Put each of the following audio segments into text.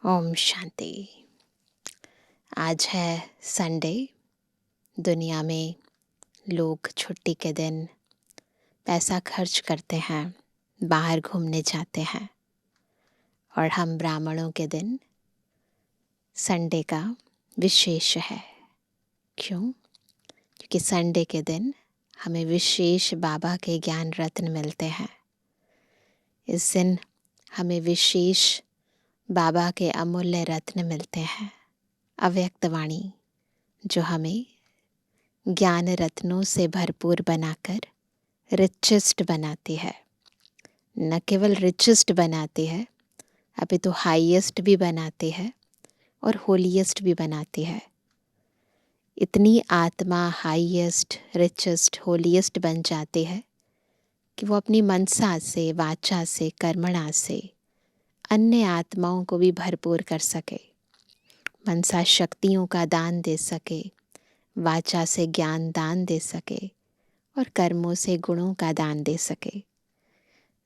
ओम शांति। आज है संडे। दुनिया में लोग छुट्टी के दिन पैसा खर्च करते हैं, बाहर घूमने जाते हैं, और हम ब्राह्मणों के दिन संडे का विशेष है। क्यों? क्योंकि संडे के दिन हमें विशेष बाबा के ज्ञान रत्न मिलते हैं। इस दिन हमें विशेष बाबा के अमूल्य रत्न मिलते हैं, अव्यक्त वाणी, जो हमें ज्ञान रत्नों से भरपूर बनाकर रिचेस्ट बनाती है। न केवल रिचेस्ट बनाती है, अभी तो हाईएस्ट भी बनाती है और होलीएस्ट भी बनाती है। इतनी आत्मा हाईएस्ट, रिचेस्ट, होलीएस्ट बन जाती है कि वो अपनी मनसा से, वाचा से, कर्मणा से अन्य आत्माओं को भी भरपूर कर सके। मनसा शक्तियों का दान दे सके, वाचा से ज्ञान दान दे सके और कर्मों से गुणों का दान दे सके।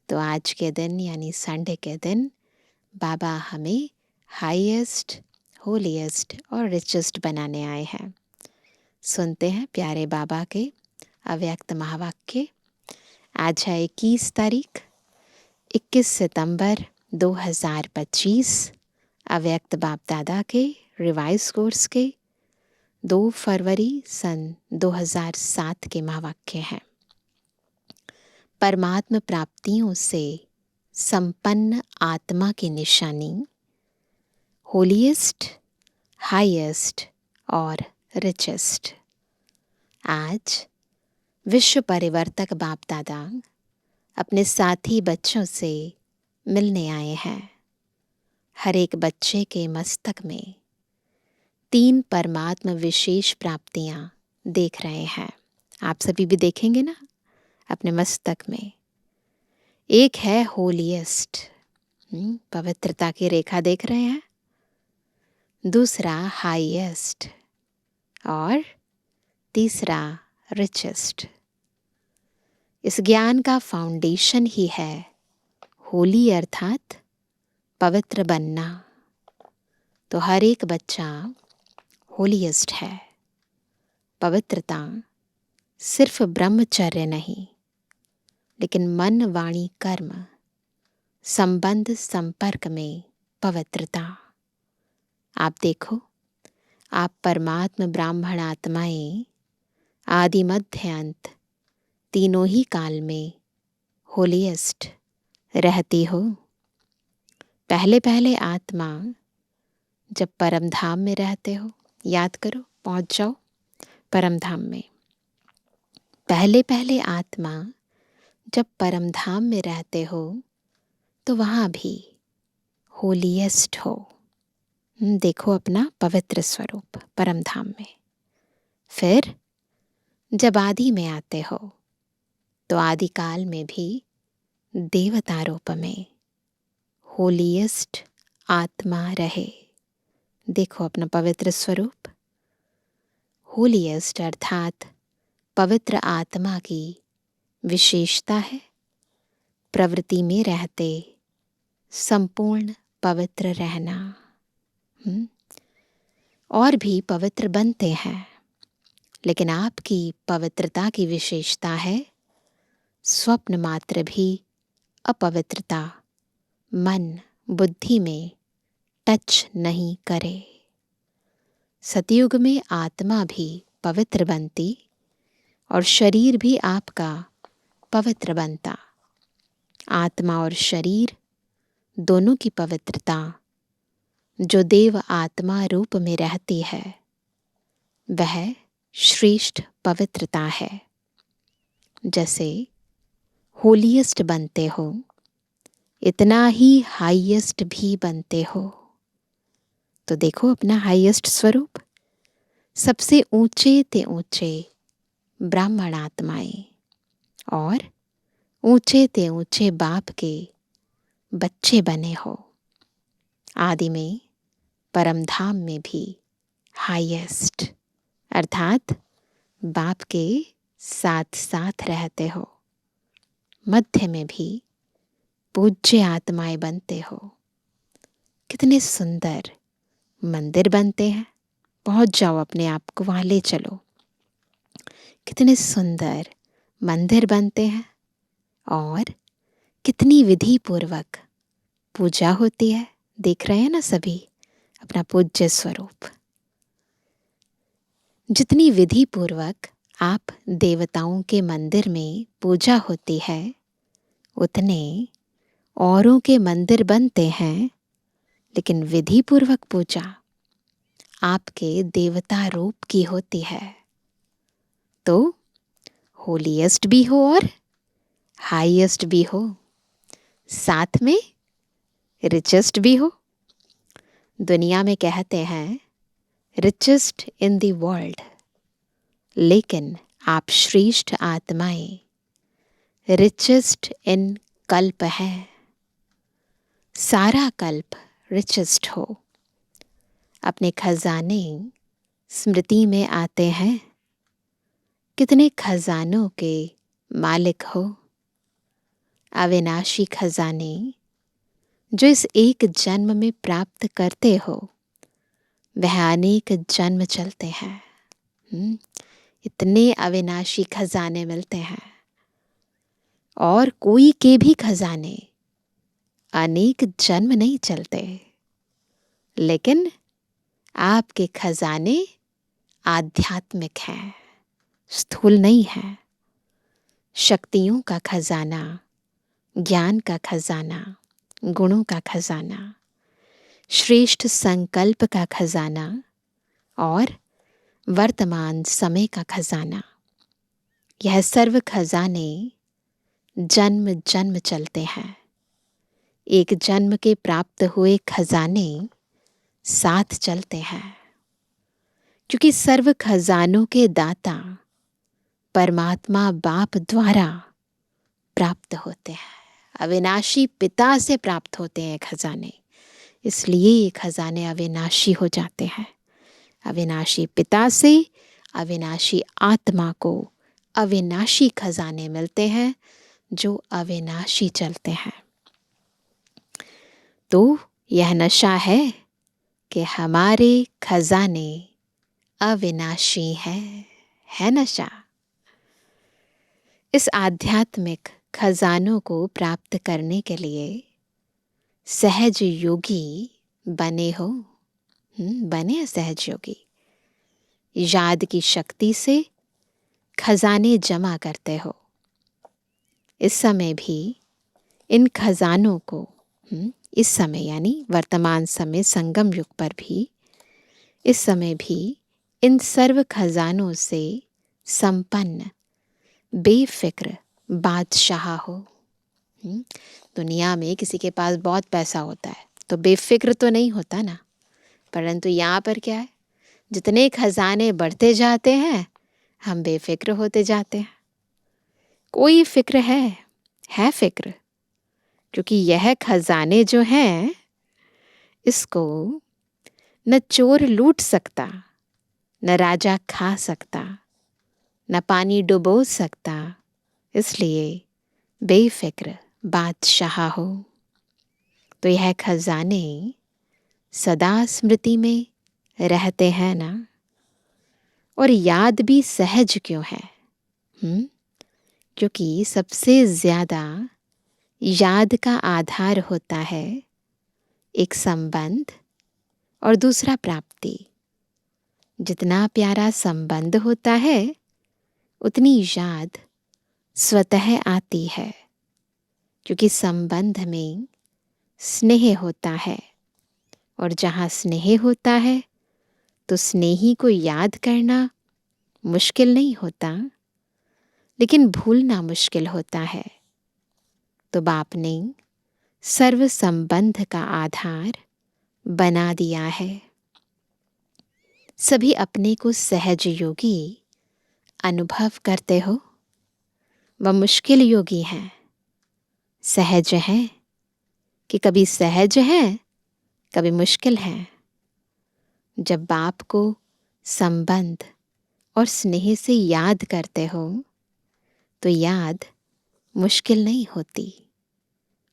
तो आज के दिन यानी संडे के दिन बाबा हमें हाईएस्ट, होलीएस्ट और रिचेस्ट बनाने आए हैं। सुनते हैं प्यारे बाबा के अव्यक्त महावाक्य। आज है 21 तारीख, 21 सितंबर 2025, अव्यक्त बाप दादा के रिवाइज कोर्स के 2 फरवरी सन 2007 के महावाक्य हैं। परमात्म प्राप्तियों से संपन्न आत्मा की निशानी होलीएस्ट, हाईएस्ट और रिचेस्ट। आज विश्व परिवर्तक बाप दादा अपने साथी बच्चों से मिलने आए हैं। हर एक बच्चे के मस्तक में 3 परमात्म विशेष प्राप्तियां देख रहे हैं। आप सभी भी देखेंगे ना अपने मस्तक में। एक है होलीएस्ट, पवित्रता की रेखा देख रहे हैं। दूसरा हाईएस्ट और तीसरा रिचेस्ट। इस ज्ञान का फाउंडेशन ही है होली अर्थात पवित्र बनना। तो हर एक बच्चा होलीएस्ट है। पवित्रता सिर्फ ब्रह्मचर्य नहीं, लेकिन मन, वाणी, कर्म, संबंध, संपर्क में पवित्रता। आप देखो, आप परमात्म ब्राह्मण आत्माएं आदि मध्य अंत तीनों ही काल में होलीएस्ट रहती हो। पहले पहले आत्मा जब परम धाम में रहते हो, याद करो, पहुंच जाओ परम धाम में। पहले पहले आत्मा जब परम धाम में रहते हो तो वहां भी होलीएस्ट हो। देखो अपना पवित्र स्वरूप परम धाम में। फिर जब आदि में आते हो तो आदि काल में भी देवता रूप में होलीएस्ट आत्मा रहे। देखो अपना पवित्र स्वरूप। होलीएस्ट अर्थात पवित्र आत्मा की विशेषता है प्रवृत्ति में रहते संपूर्ण पवित्र रहना। और भी पवित्र बनते हैं, लेकिन आपकी पवित्रता की विशेषता है स्वप्न मात्र भी अपवित्रता मन, बुद्धि में टच नहीं करे। सतयुग में आत्मा भी पवित्र बनती और शरीर भी आपका पवित्र बनता। आत्मा और शरीर दोनों की पवित्रता जो देव आत्मा रूप में रहती है, वह श्रेष्ठ पवित्रता है। जैसे होलीएस्ट बनते हो, इतना ही हाईएस्ट भी बनते हो। तो देखो अपना हाईएस्ट स्वरूप। सबसे ऊंचे ते ऊंचे ब्राह्मण आत्माएं और ऊंचे ते ऊंचे बाप के बच्चे बने हो। आदि में परम धाम में भी हाईएस्ट अर्थात बाप के साथ साथ रहते हो। मध्य में भी पूज्य आत्माएं बनते हो। कितने सुंदर मंदिर बनते हैं। पहुंच जाओ, अपने आप को वहाँ ले चलो। कितने सुंदर मंदिर बनते हैं और कितनी विधि पूर्वक पूजा होती है। देख रहे हैं ना सभी अपना पूज्य स्वरूप। जितनी विधि पूर्वक आप देवताओं के मंदिर में पूजा होती है, उतने औरों के मंदिर बनते हैं, लेकिन विधि पूर्वक पूजा आपके देवता रूप की होती है। तो होलीएस्ट भी हो और हाईएस्ट भी हो, साथ में रिचेस्ट भी हो। दुनिया में कहते हैं रिचेस्ट इन द वर्ल्ड, लेकिन आप श्रेष्ठ आत्माएं रिचेस्ट इन कल्प है। सारा कल्प रिचेस्ट हो। अपने खजाने स्मृति में आते हैं। कितने खजानों के मालिक हो। अविनाशी खजाने जो इस एक जन्म में प्राप्त करते हो, वह अनेक जन्म चलते हैं। इतने अविनाशी खजाने मिलते हैं, और कोई के भी खजाने अनेक जन्म नहीं चलते, लेकिन आपके खजाने आध्यात्मिक हैं, स्थूल नहीं है। शक्तियों का खजाना, ज्ञान का खजाना, गुणों का खजाना, श्रेष्ठ संकल्प का खजाना और वर्तमान समय का खजाना, यह सर्व खजाने जन्म जन्म चलते हैं। एक जन्म के प्राप्त हुए खजाने साथ चलते हैं, क्योंकि सर्व खजानों के दाता परमात्मा बाप द्वारा प्राप्त होते हैं। अविनाशी पिता से प्राप्त होते हैं खजाने, इसलिए ये खजाने अविनाशी हो जाते हैं। अविनाशी पिता से अविनाशी आत्मा को अविनाशी खजाने मिलते हैं, जो अविनाशी चलते हैं। तो यह नशा है कि हमारे खजाने अविनाशी है नशा। इस आध्यात्मिक खजानों को प्राप्त करने के लिए सहज योगी बने हो। बने सहज योगी। याद की शक्ति से खजाने जमा करते हो। इस समय भी इन खजानों को, इस समय यानी वर्तमान समय संगम युग पर भी, इस समय भी इन सर्व खजानों से संपन्न बेफिक्र बादशाह हो। दुनिया में किसी के पास बहुत पैसा होता है तो बेफिक्र तो नहीं होता ना, परंतु यहाँ पर क्या है, जितने खजाने बढ़ते जाते हैं हम बेफिक्र होते जाते हैं। कोई फिक्र है फिक्र, क्योंकि यह खजाने जो हैं, इसको न चोर लूट सकता, न राजा खा सकता, न पानी डुबो सकता। इसलिए बेफिक्र बादशाह हो। तो यह खजाने सदा स्मृति में रहते हैं ना। और याद भी सहज क्यों है? क्योंकि सबसे ज्यादा याद का आधार होता है एक संबंध और दूसरा प्राप्ति। जितना प्यारा संबंध होता है, उतनी याद स्वतः आती है, क्योंकि संबंध में स्नेह होता है, और जहाँ स्नेह होता है तो स्नेही को याद करना मुश्किल नहीं होता, लेकिन भूलना मुश्किल होता है। तो बाप ने सर्व संबंध का आधार बना दिया है। सभी अपने को सहज योगी अनुभव करते हो। वह मुश्किल योगी हैं, सहज हैं कि कभी सहज हैं, कभी मुश्किल है। जब बाप को संबंध और स्नेह से याद करते हो तो याद मुश्किल नहीं होती।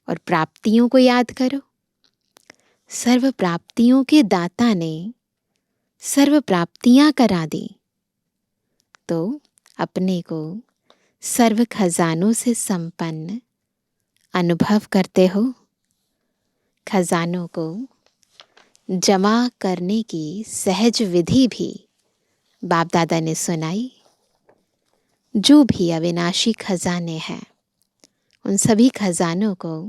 और प्राप्तियों को याद करो, सर्व प्राप्तियों के दाता ने सर्व प्राप्तियां करा दी, तो अपने को सर्व खजानों से संपन्न अनुभव करते हो। खजानों को जमा करने की सहज विधि भी बाप दादा ने सुनाई। जो भी अविनाशी खजाने हैं, उन सभी खजानों को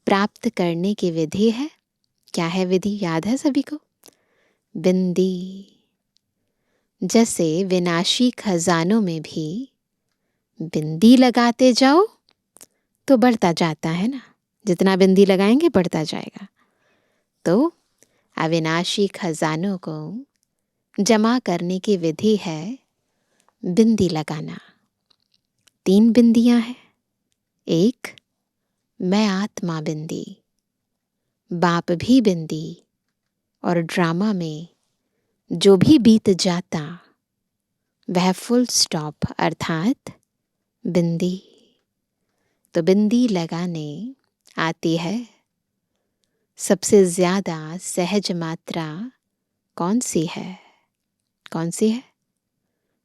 प्राप्त करने की विधि है। क्या है विधि? याद है सभी को? बिंदी। जैसे विनाशी खजानों में भी बिंदी लगाते जाओ तो बढ़ता जाता है ना, जितना बिंदी लगाएंगे बढ़ता जाएगा। तो अविनाशी खजानों को जमा करने की विधि है बिंदी लगाना। 3 बिंदियां हैं। एक, मैं आत्मा बिंदी, बाप भी बिंदी, और ड्रामा में जो भी बीत जाता वह फुल स्टॉप अर्थात बिंदी। तो बिंदी लगाने आती है सबसे ज्यादा सहज मात्रा कौन सी है? कौन सी है?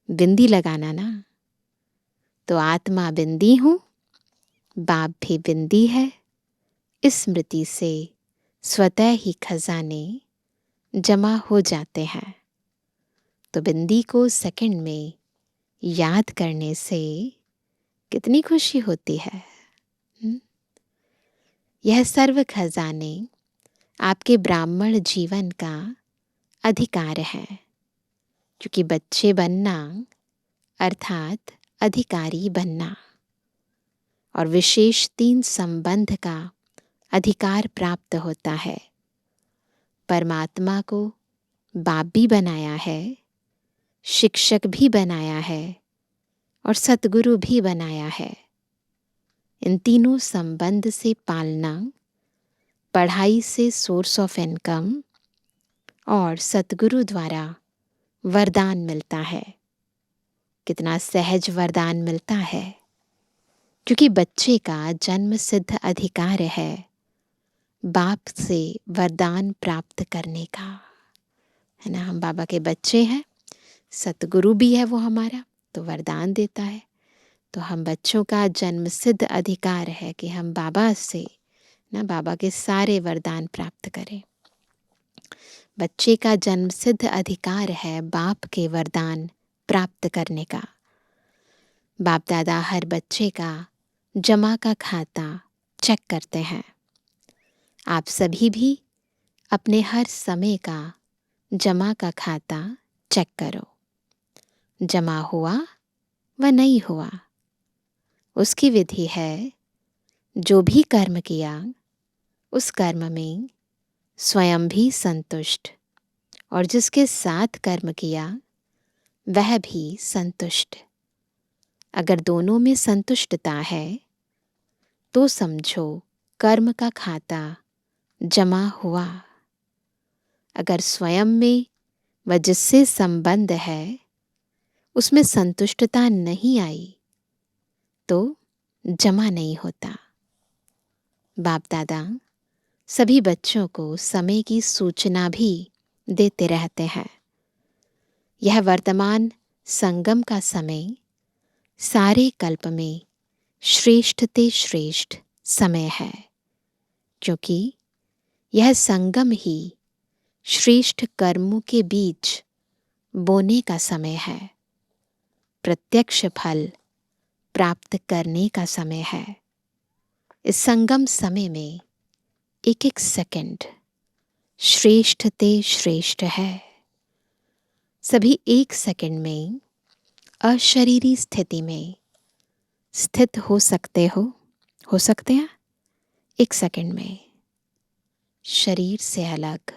बिंदी लगाना ना। तो आत्मा बिंदी हूँ, बाप भी बिंदी है। इस स्मृति से स्वतः ही खजाने जमा हो जाते हैं। तो बिंदी को सेकंड में याद करने से कितनी खुशी होती है। यह सर्व खजाने आपके ब्राह्मण जीवन का अधिकार है, क्योंकि बच्चे बनना अर्थात अधिकारी बनना, और विशेष 3 संबंध का अधिकार प्राप्त होता है। परमात्मा को बाप भी बनाया है, शिक्षक भी बनाया है, और सतगुरु भी बनाया है। इन तीनों संबंध से पालना, पढ़ाई से सोर्स ऑफ इनकम, और सतगुरु द्वारा वरदान मिलता है। कितना सहज वरदान मिलता है, क्योंकि बच्चे का जन्म सिद्ध अधिकार है बाप से वरदान प्राप्त करने का, है ना। हम बाबा के बच्चे हैं, सतगुरु भी है वो हमारा, तो वरदान देता है। तो हम बच्चों का जन्म सिद्ध अधिकार है कि हम बाबा से ना बाबा के सारे वरदान प्राप्त करें। बच्चे का जन्म सिद्ध अधिकार है बाप के वरदान प्राप्त करने का। बाप दादा हर बच्चे का जमा का खाता चेक करते हैं। आप सभी भी अपने हर समय का जमा का खाता चेक करो। जमा हुआ व नहीं हुआ, उसकी विधि है जो भी कर्म किया उस कर्म में स्वयं भी संतुष्ट, और जिसके साथ कर्म किया वह भी संतुष्ट। अगर दोनों में संतुष्टता है तो समझो कर्म का खाता जमा हुआ। अगर स्वयं में व जिससे संबंध है उसमें संतुष्टता नहीं आई तो जमा नहीं होता। बाप दादा सभी बच्चों को समय की सूचना भी देते रहते हैं। यह वर्तमान संगम का समय सारे कल्प में श्रेष्ठते श्रेष्ठ समय है, क्योंकि यह संगम ही श्रेष्ठ कर्मों के बीच बोने का समय है, प्रत्यक्ष फल प्राप्त करने का समय है। इस संगम समय में एक एक सेकंड श्रेष्ठते श्रेष्ठ है। सभी 1 सेकंड में अशरीरी स्थिति में स्थित हो सकते हैं। 1 सेकंड में शरीर से अलग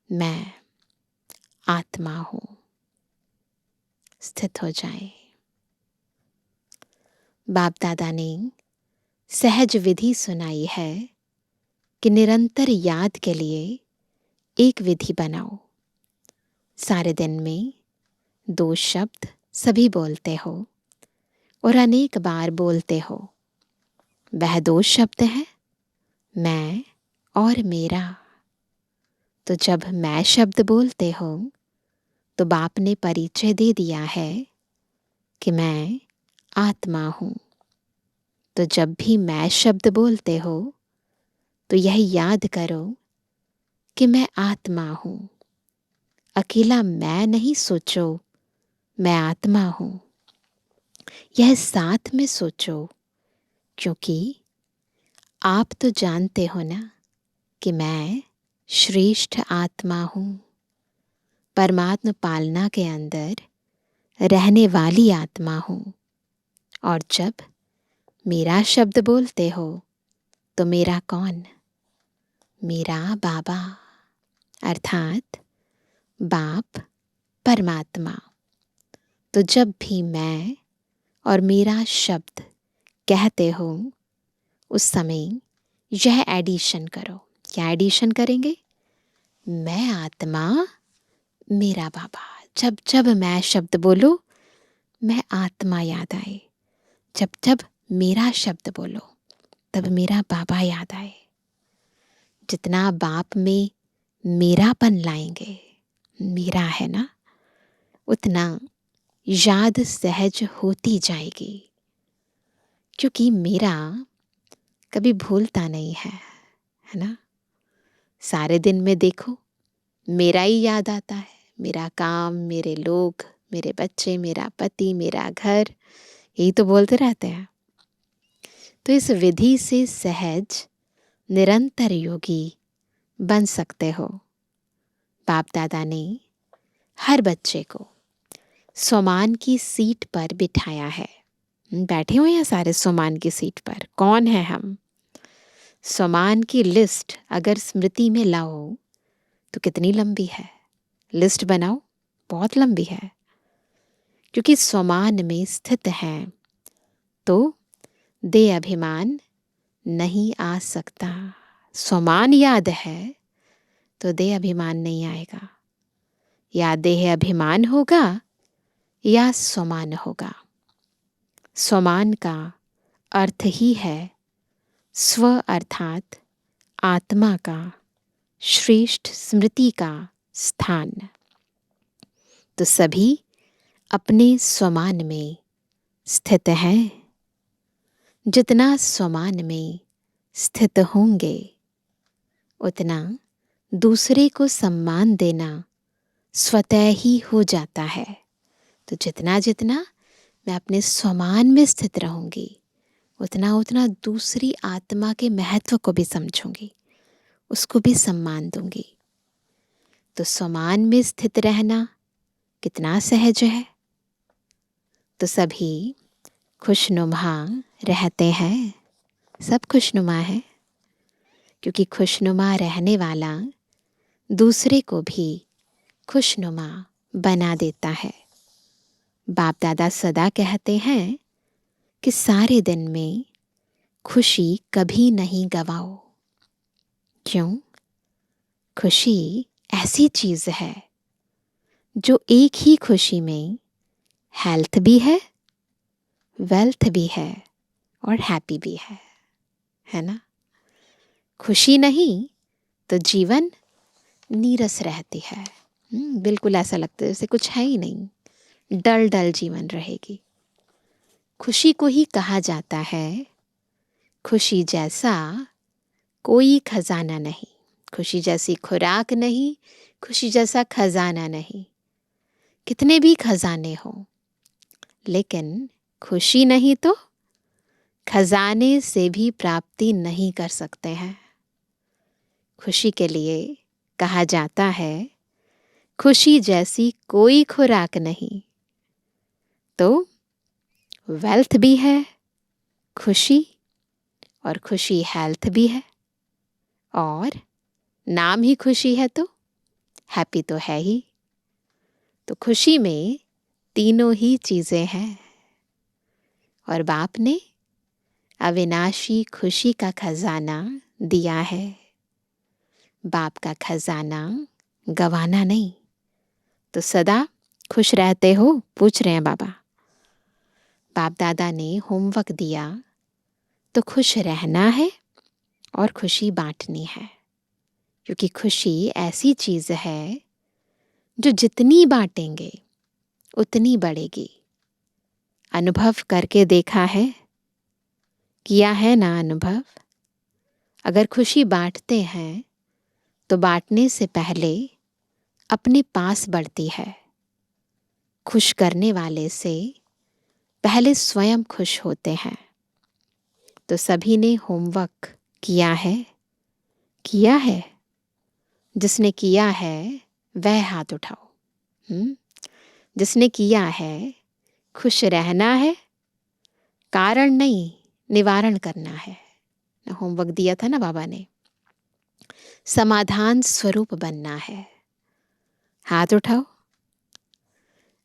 मैं आत्मा हूं, स्थित हो जाए। बाप दादा ने सहज विधि सुनाई है कि निरंतर याद के लिए एक विधि बनाओ। सारे दिन में 2 शब्द सभी बोलते हो और अनेक बार बोलते हो। वह 2 शब्द हैं मैं और मेरा। तो जब मैं शब्द बोलते हो तो बाप ने परिचय दे दिया है कि मैं आत्मा हूँ। तो जब भी मैं शब्द बोलते हो तो यह याद करो कि मैं आत्मा हूँ। अकेला मैं नहीं सोचो, मैं आत्मा हूँ। यह साथ में सोचो, क्योंकि आप तो जानते हो ना कि मैं श्रेष्ठ आत्मा हूँ, परमात्मा पालना के अंदर रहने वाली आत्मा हूँ। और जब मेरा शब्द बोलते हो तो मेरा कौन? मेरा बाबा, अर्थात बाप परमात्मा। तो जब भी मैं और मेरा शब्द कहते हो उस समय यह एडिशन करो। क्या एडिशन करेंगे? मैं आत्मा, मेरा बाबा। जब जब मैं शब्द बोलो मैं आत्मा याद आए, जब जब मेरा शब्द बोलो तब मेरा बाबा याद आए। जितना बाप में मेरापन लाएंगे, मेरा है ना, उतना याद सहज होती जाएगी, क्योंकि मेरा कभी भूलता नहीं है ना। सारे दिन में देखो मेरा ही याद आता है, मेरा काम, मेरे लोग, मेरे बच्चे, मेरा पति, मेरा घर, यही तो बोलते रहते हैं। तो इस विधि से सहज निरंतर योगी बन सकते हो। बाप दादा ने हर बच्चे को सोमान की सीट पर बिठाया है। बैठे हुए हैं सारे सोमान की सीट पर। कौन है हम? सोमान की लिस्ट अगर स्मृति में लाओ तो कितनी लंबी है। लिस्ट बनाओ, बहुत लंबी है, क्योंकि सोमान में स्थित हैं तो दे अभिमान नहीं आ सकता। सोमान याद है तो दे अभिमान नहीं आएगा। या देह अभिमान होगा या सोमान होगा। सोमान का अर्थ ही है स्व, अर्थात आत्मा का श्रेष्ठ स्मृति का स्थान। तो सभी अपने स्वमान में स्थित हैं। जितना स्वमान में स्थित होंगे उतना दूसरे को सम्मान देना स्वतः ही हो जाता है। तो जितना जितना मैं अपने स्वमान में स्थित रहूंगी उतना उतना दूसरी आत्मा के महत्व को भी समझूंगी, उसको भी सम्मान दूंगी। तो स्वमान में स्थित रहना कितना सहज है। तो सभी खुशनुमा रहते हैं, सब खुशनुमा है, क्योंकि खुशनुमा रहने वाला दूसरे को भी खुशनुमा बना देता है। बाप दादा सदा कहते हैं कि सारे दिन में खुशी कभी नहीं गवाओ। क्यों? खुशी ऐसी चीज है जो एक ही खुशी में हेल्थ भी है, वेल्थ भी है और हैप्पी भी है ना। खुशी नहीं तो जीवन नीरस रहती है। बिल्कुल ऐसा लगता है जैसे कुछ है ही नहीं, डल डल जीवन रहेगी। खुशी को ही कहा जाता है खुशी जैसा कोई खजाना नहीं। खुशी जैसी खुराक नहीं, खुशी जैसा खजाना नहीं। कितने भी खजाने हो, लेकिन खुशी नहीं तो खजाने से भी प्राप्ति नहीं कर सकते हैं। खुशी के लिए कहा जाता है खुशी जैसी कोई खुराक नहीं। तो वेल्थ भी है खुशी, और खुशी हेल्थ भी है, और नाम ही खुशी है तो हैप्पी तो है ही। तो खुशी में तीनों ही चीजें हैं। और बाप ने अविनाशी खुशी का खजाना दिया है। बाप का खजाना गवाना नहीं। तो सदा खुश रहते हो? पूछ रहे हैं बाबा। बाप दादा ने होमवर्क दिया तो खुश रहना है और खुशी बांटनी है। क्योंकि खुशी ऐसी चीज़ है जो जितनी बांटेंगे उतनी बढ़ेगी। अनुभव करके देखा है, किया है ना अनुभव? अगर खुशी बांटते हैं तो बांटने से पहले अपने पास बढ़ती है। खुश करने वाले से पहले स्वयं खुश होते हैं। तो सभी ने होमवर्क किया है? किया है? जिसने किया है वह हाथ उठाओ। जिसने किया है, खुश रहना है, कारण नहीं निवारण करना है। होमवर्क दिया था ना बाबा ने, समाधान स्वरूप बनना है। हाथ उठाओ।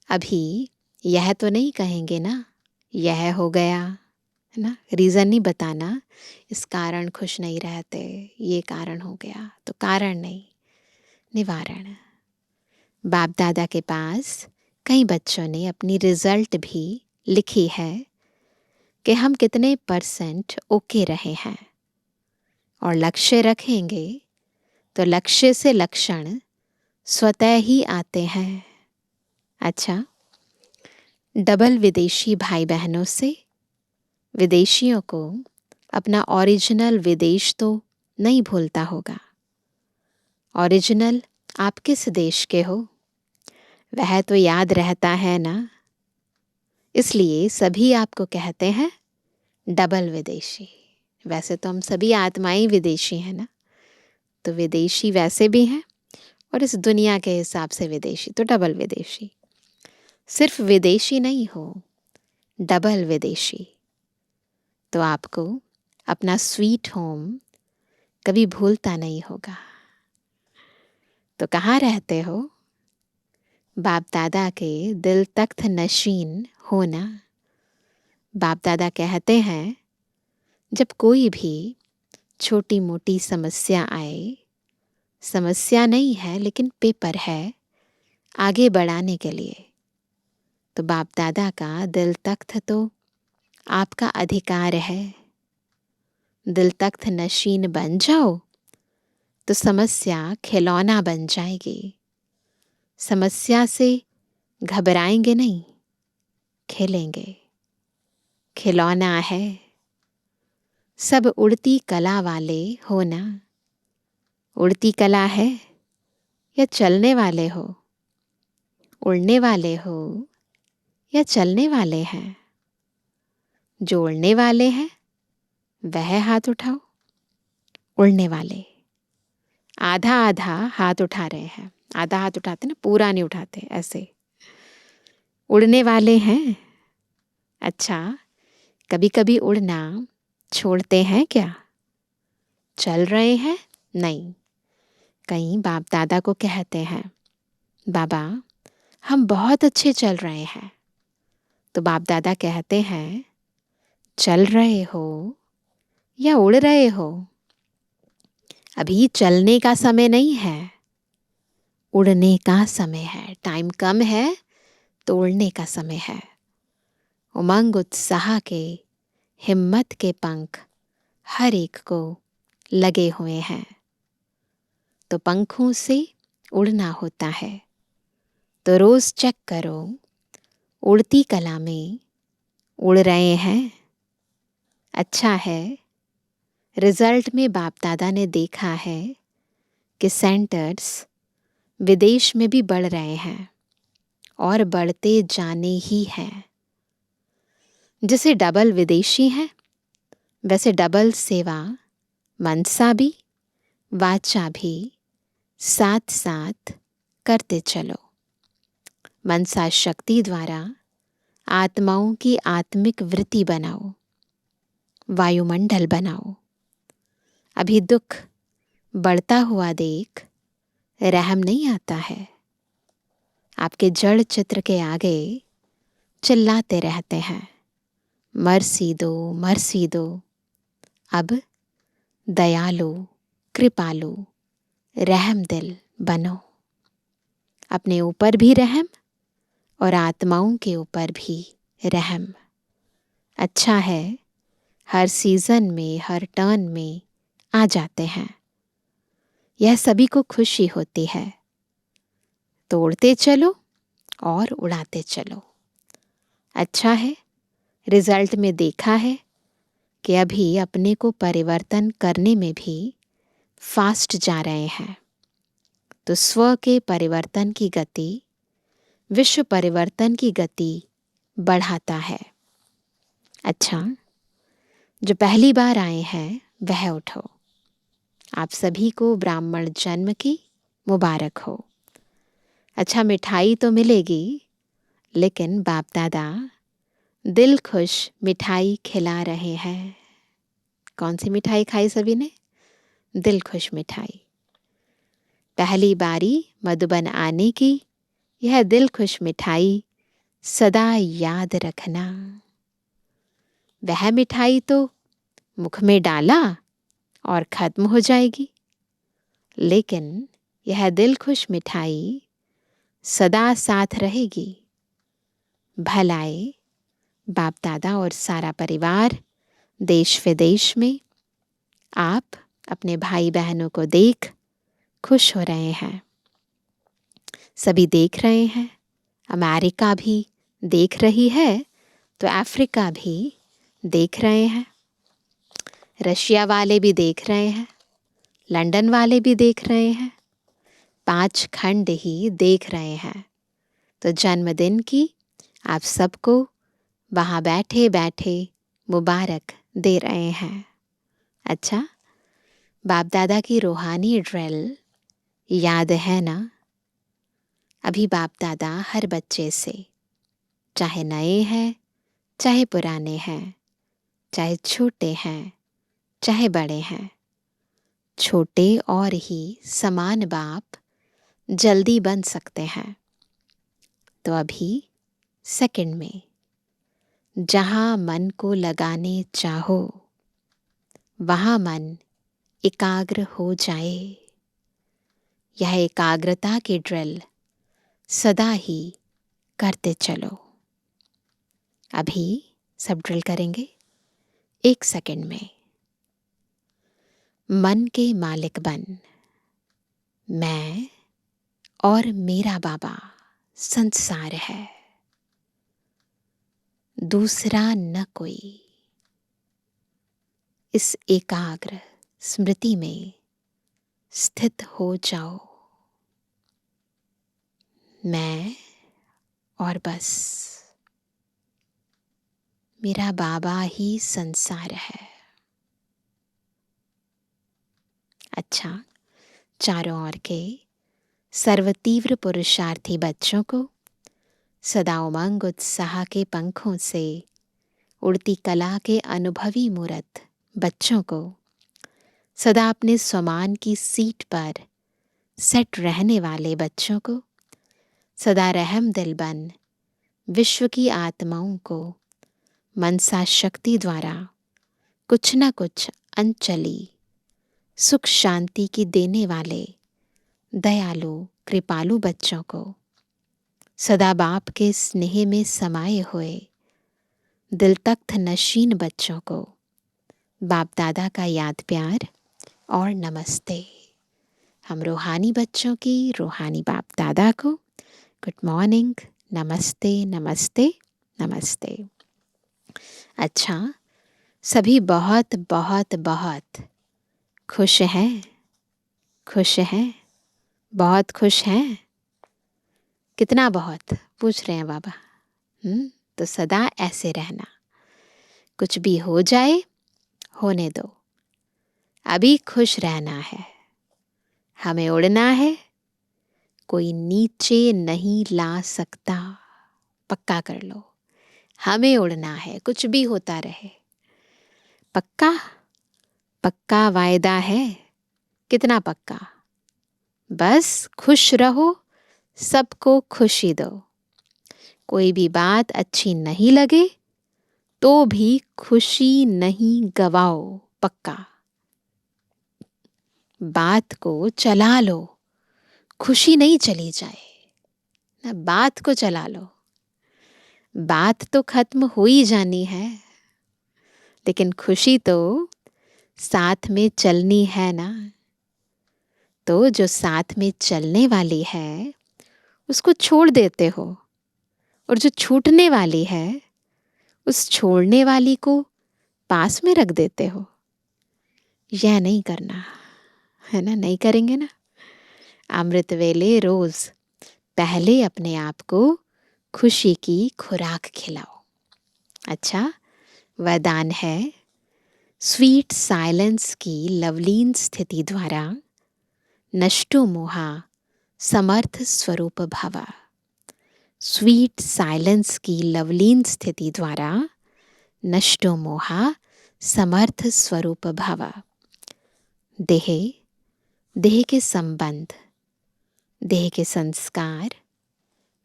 अभी यह तो नहीं कहेंगे ना, यह हो गया है ना, रीज़न नहीं बताना, इस कारण खुश नहीं रहते, ये कारण हो गया। तो कारण नहीं, निवारण। बाप दादा के पास कई बच्चों ने अपनी रिजल्ट भी लिखी है कि हम कितने % ओके रहे हैं। और लक्ष्य रखेंगे तो लक्ष्य से लक्षण स्वतः ही आते हैं। अच्छा, डबल विदेशी भाई बहनों से विदेशियों को अपना ओरिजिनल विदेश तो नहीं भूलता होगा। ओरिजिनल आप किस देश के हो वह तो याद रहता है ना। इसलिए सभी आपको कहते हैं डबल विदेशी। वैसे तो हम सभी आत्माएं विदेशी हैं ना, तो विदेशी वैसे भी हैं और इस दुनिया के हिसाब से विदेशी, तो डबल विदेशी। सिर्फ विदेशी नहीं हो, डबल विदेशी। तो आपको अपना स्वीट होम कभी भूलता नहीं होगा। तो कहाँ रहते हो? बाप दादा के दिल तख्त नशीन होना। बाप दादा कहते हैं जब कोई भी छोटी मोटी समस्या आए, समस्या नहीं है लेकिन पेपर है आगे बढ़ाने के लिए, तो बाप दादा का दिल तख्त तो आपका अधिकार है। दिल तख्त नशीन बन जाओ तो समस्या खिलौना बन जाएगी। समस्या से घबराएंगे नहीं, खेलेंगे। खिलौना है। सब उड़ती कला वाले हो ना। उड़ती कला है या चलने वाले हो? उड़ने वाले हो या चलने वाले हैं? जो उड़ने वाले हैं वह हाथ उठाओ। उड़ने वाले आधा आधा हाथ उठा रहे हैं। आधा हाथ उठाते ना, पूरा नहीं उठाते, ऐसे। उड़ने वाले हैं। अच्छा, कभी कभी उड़ना छोड़ते हैं क्या? चल रहे हैं? नहीं। कहीं बाप दादा को कहते हैं बाबा हम बहुत अच्छे चल रहे हैं, तो बाप दादा कहते हैं चल रहे हो या उड़ रहे हो? अभी चलने का समय नहीं है, उड़ने का समय है। टाइम कम है तो उड़ने का समय है। उमंग उत्साह के, हिम्मत के पंख हर एक को लगे हुए हैं। तो पंखों से उड़ना होता है। तो रोज चेक करो, उड़ती कला में उड़ रहे हैं? अच्छा है। रिजल्ट में बाप दादा ने देखा है कि सेंटर्स विदेश में भी बढ़ रहे हैं और बढ़ते जाने ही हैं। जैसे डबल विदेशी है वैसे डबल सेवा मनसा भी वाचा भी साथ साथ करते चलो। मनसा शक्ति द्वारा आत्माओं की आत्मिक वृत्ति बनाओ, वायुमंडल बनाओ। अभी दुख बढ़ता हुआ देख रहम नहीं आता है। आपके जड़ चित्र के आगे चिल्लाते रहते हैं मर्सी दो, मर्सी दो। अब दयालु, कृपालु, रहम दिल बनो। अपने ऊपर भी रहम और आत्माओं के ऊपर भी रहम। अच्छा है, हर सीज़न में, हर टर्न में आ जाते हैं। यह सभी को खुशी होती है। तोड़ते चलो और उड़ाते चलो। अच्छा है, रिजल्ट में देखा है कि अभी अपने को परिवर्तन करने में भी फास्ट जा रहे हैं। तो स्व के परिवर्तन की गति विश्व परिवर्तन की गति बढ़ाता है। अच्छा, जो पहली बार आए हैं वह उठो। आप सभी को ब्राह्मण जन्म की मुबारक हो। अच्छा, मिठाई तो मिलेगी, लेकिन बाप दादा दिल खुश मिठाई खिला रहे हैं। कौन सी मिठाई खाई सभी ने? दिल खुश मिठाई। पहली बारी मधुबन आने की यह दिल खुश मिठाई सदा याद रखना। वह मिठाई तो मुख में डाला और खत्म हो जाएगी, लेकिन यह दिल खुश मिठाई सदा साथ रहेगी। भलाए बाप दादा और सारा परिवार देश विदेश में आप अपने भाई बहनों को देख खुश हो रहे हैं। सभी देख रहे हैं, अमेरिका भी देख रही है, तो अफ्रीका भी देख रहे हैं, रशिया वाले भी देख रहे हैं, लंदन वाले भी देख रहे हैं, 5 खंड ही देख रहे हैं। तो जन्मदिन की आप सबको वहाँ बैठे बैठे मुबारक दे रहे हैं। अच्छा, बाप दादा की रूहानी ड्रिल याद है ना? अभी बाप दादा हर बच्चे से, चाहे नए हैं चाहे पुराने हैं, चाहे छोटे हैं चाहे बड़े हैं, छोटे और ही समान बाप जल्दी बन सकते हैं। तो अभी सेकंड में जहाँ मन को लगाने चाहो वहाँ मन एकाग्र हो जाए। यह एकाग्रता की ड्रिल सदा ही करते चलो। अभी सब ड्रिल करेंगे 1 सेकंड में। मन के मालिक बन। मैं और मेरा बाबा संसार है, दूसरा न कोई। इस एकाग्र स्मृति में स्थित हो जाओ। मैं और बस मेरा बाबा ही संसार है। अच्छा, चारों ओर के सर्वतीव्र पुरुषार्थी बच्चों को सदा उमंग उत्साह के पंखों से उड़ती कला के अनुभवी मूर्त बच्चों को सदा अपने स्वमान की सीट पर सेट रहने वाले बच्चों को सदा रहम दिल बन विश्व की आत्माओं को मनसा शक्ति द्वारा कुछ न कुछ अंचली सुख शांति की देने वाले दयालु कृपालु बच्चों को सदा बाप के स्नेह में समाये हुए दिल तख्त नशीन बच्चों को बाप दादा का याद प्यार और नमस्ते। हम रूहानी बच्चों की रूहानी बाप दादा को गुड मॉर्निंग, नमस्ते नमस्ते नमस्ते। अच्छा, सभी बहुत बहुत बहुत खुश हैं? खुश हैं? बहुत खुश हैं? कितना बहुत पूछ रहे हैं बाबा? तो सदा ऐसे रहना। कुछ भी हो जाए होने दो, अभी खुश रहना है। हमें उड़ना है, कोई नीचे नहीं ला सकता। पक्का कर लो, हमें उड़ना है, कुछ भी होता रहे। पक्का? पक्का वायदा है? कितना पक्का? बस खुश रहो, सबको खुशी दो। कोई भी बात अच्छी नहीं लगे तो भी खुशी नहीं गवाओ। पक्का? बात को चला लो, खुशी नहीं चली जाए ना। बात को चला लो, बात तो खत्म हो ही जानी है, लेकिन खुशी तो साथ में चलनी है ना। तो जो साथ में चलने वाली है उसको छोड़ देते हो, और जो छूटने वाली है उस छोड़ने वाली को पास में रख देते हो। यह नहीं करना है ना, नहीं करेंगे ना। अमृत वेले रोज पहले अपने आप को खुशी की खुराक खिलाओ। अच्छा, वरदान है, स्वीट साइलेंस की लवलीन स्थिति द्वारा नष्टो मोहा समर्थ स्वरूप भव। स्वीट साइलेंस की लवलीन स्थिति द्वारा नष्टो मोहा समर्थ स्वरूप भव। देह, देह के संबंध, देह के संस्कार,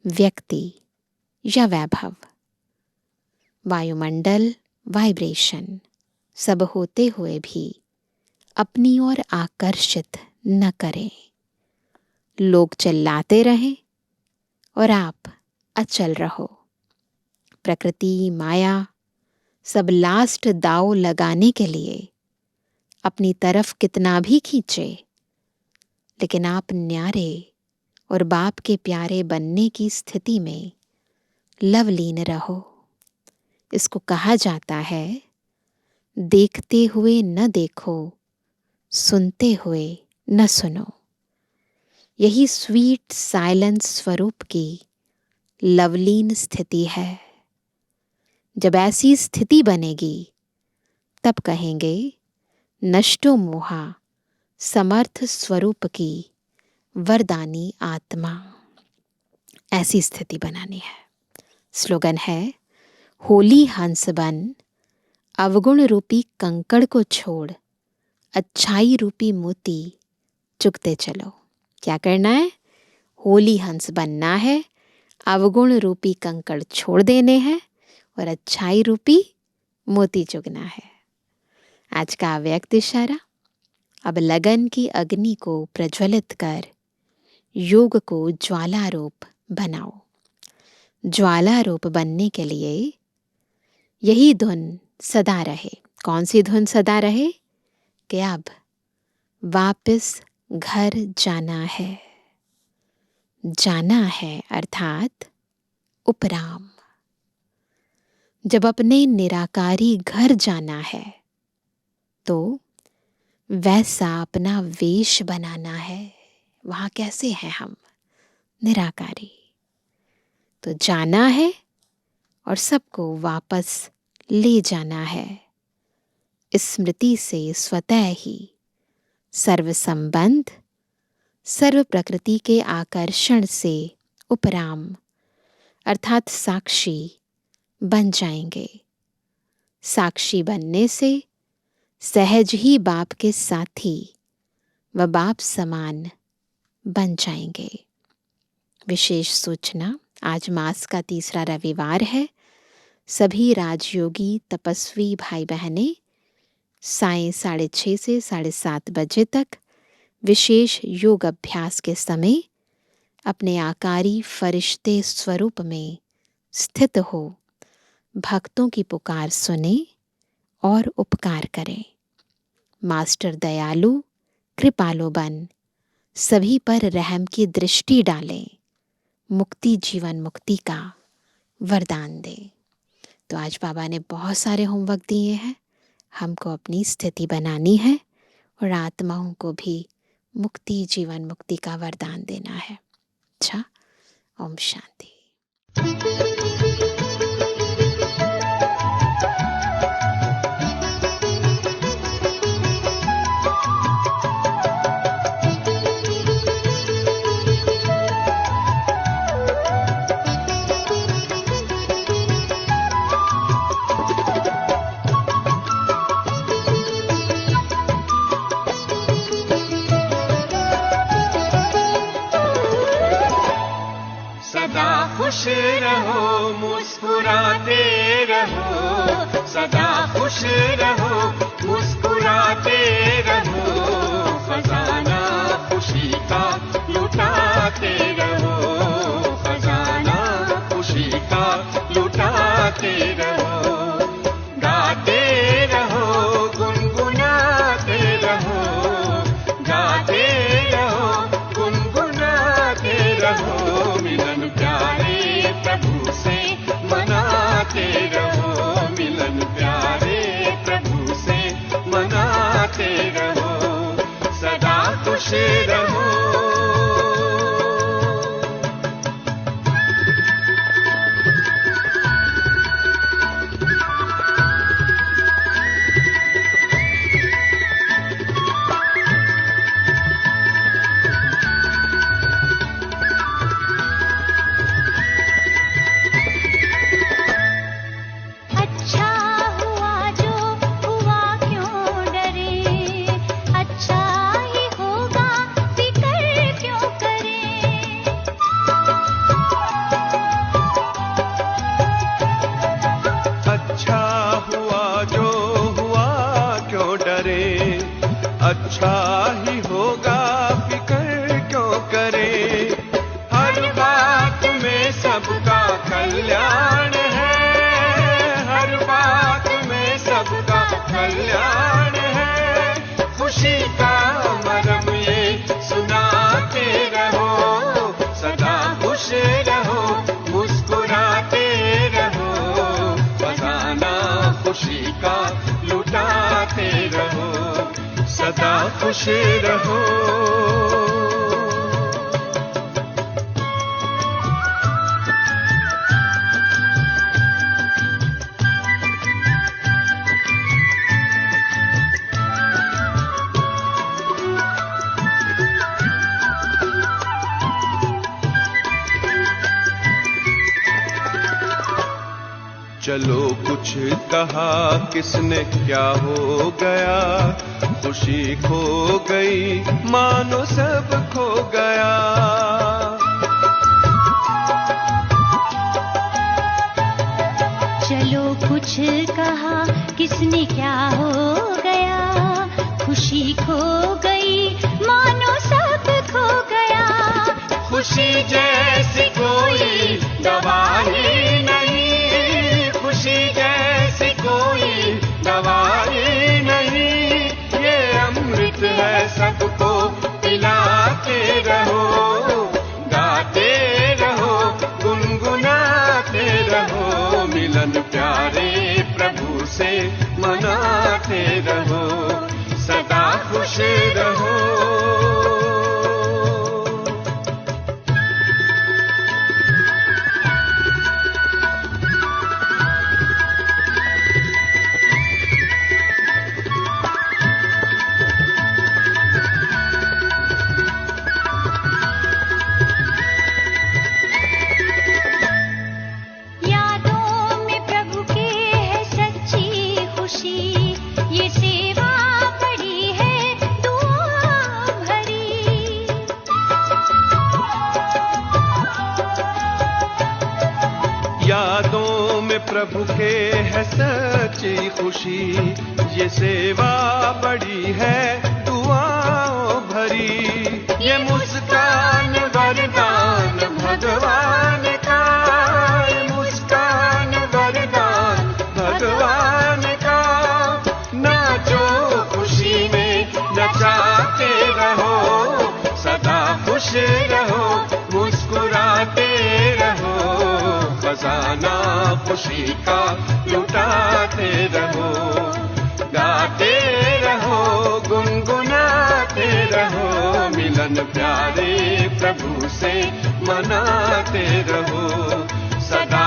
व्यक्ति या वैभव, वायुमंडल, वाइब्रेशन सब होते हुए भी अपनी ओर आकर्षित न करें। लोग चिल्लाते रहें और आप अचल रहो। प्रकृति, माया सब लास्ट दांव लगाने के लिए अपनी तरफ कितना भी खींचे, लेकिन आप न्यारे और बाप के प्यारे बनने की स्थिति में लवलीन रहो। इसको कहा जाता है, देखते हुए न देखो, सुनते हुए न सुनो। यही स्वीट साइलेंस स्वरूप की लवलीन स्थिति है। जब ऐसी स्थिति बनेगी तब कहेंगे, नष्टो मोहा समर्थ स्वरूप की वरदानी आत्मा। ऐसी स्थिति बनानी है। स्लोगन है, होली हंस बन, अवगुण रूपी कंकड़ को छोड़, अच्छाई रूपी मोती चुगते चलो। क्या करना है? होली हंस बनना है, अवगुण रूपी कंकड़ छोड़ देने हैं और अच्छाई रूपी मोती चुगना है। आज का अव्यक्त इशारा, अब लगन की अग्नि को प्रज्वलित कर योग को ज्वालारूप बनाओ। ज्वालारूप बनने के लिए यही धुन सदा रहे। कौन सी धुन सदा रहे? कि अब वापस घर जाना है। जाना है अर्थात उपराम। जब अपने निराकारी घर जाना है तो वैसा अपना वेश बनाना है। वहाँ कैसे हैं हम? निराकारी। तो जाना है और सबको वापस ले जाना है। स्मृति से स्वतः ही सर्व संबंध, सर्व प्रकृति के आकर्षण से उपराम अर्थात साक्षी बन जाएंगे। साक्षी बनने से सहज ही बाप के साथी व बाप समान बन जाएंगे। विशेष सूचना, आज मास का तीसरा रविवार है। सभी राजयोगी तपस्वी भाई बहनें सायं 6:30 से 7:30 बजे तक विशेष योग अभ्यास के समय अपने आकारी फरिश्ते स्वरूप में स्थित हो भक्तों की पुकार सुने और उपकार करें। मास्टर दयालु कृपालु बन सभी पर रहम की दृष्टि डालें, मुक्ति जीवन मुक्ति का वरदान दें। तो आज बाबा ने बहुत सारे होमवर्क दिए हैं। हमको अपनी स्थिति बनानी है और आत्माओं को भी मुक्ति जीवन मुक्ति का वरदान देना है। अच्छा, ओम शांति। खुश रहो, मुस्कुराते रहो, सदा खुश रहो, मुस्कुराते रहो, खजाना खुशी का लुटाते रहो, खजाना खुशी का लुटाते रहो। गाते रहो, गुनगुनाते रहो, गाते रहो, सबका कल्याण है, हर बात में सबका कल्याण है। खुशी का मरम ये सुनाते रहो, सदा खुश रहो, मुस्कुराते रहो, खजाना खुशी का लुटाते रहो, सदा खुश रहो। चलो कुछ कहा किसने क्या हो गया, खुशी खो गई मानो सब खो गया। चलो कुछ कहा किसने क्या हो गया, खुशी खो गई मानो सब खो गया। खुशी जैसी कोई दवा ही नहीं, खुशी जैसी कोई दवाई नहीं, ये अमृत है सबको पिलाते रहो, गाते रहो, गुनगुनाते रहो, मिलन प्यारे प्रभु से मनाते रहो, सदा खुश रहो। यादों में प्रभु के है सच्ची खुशी, ये सेवा बड़ी है दुआओं भरी, ये मुस्कान वरदान भगवान का, ये मुस्कान वरदान भगवान का। नाचो खुशी में नचाते रहो, सदा खुश रहो, मुस्कुराते रहो, खजाना खुशी का लुटाते रहो, गाते रहो, गुनगुनाते रहो, मिलन प्यारे प्रभु से मनाते रहो, सदा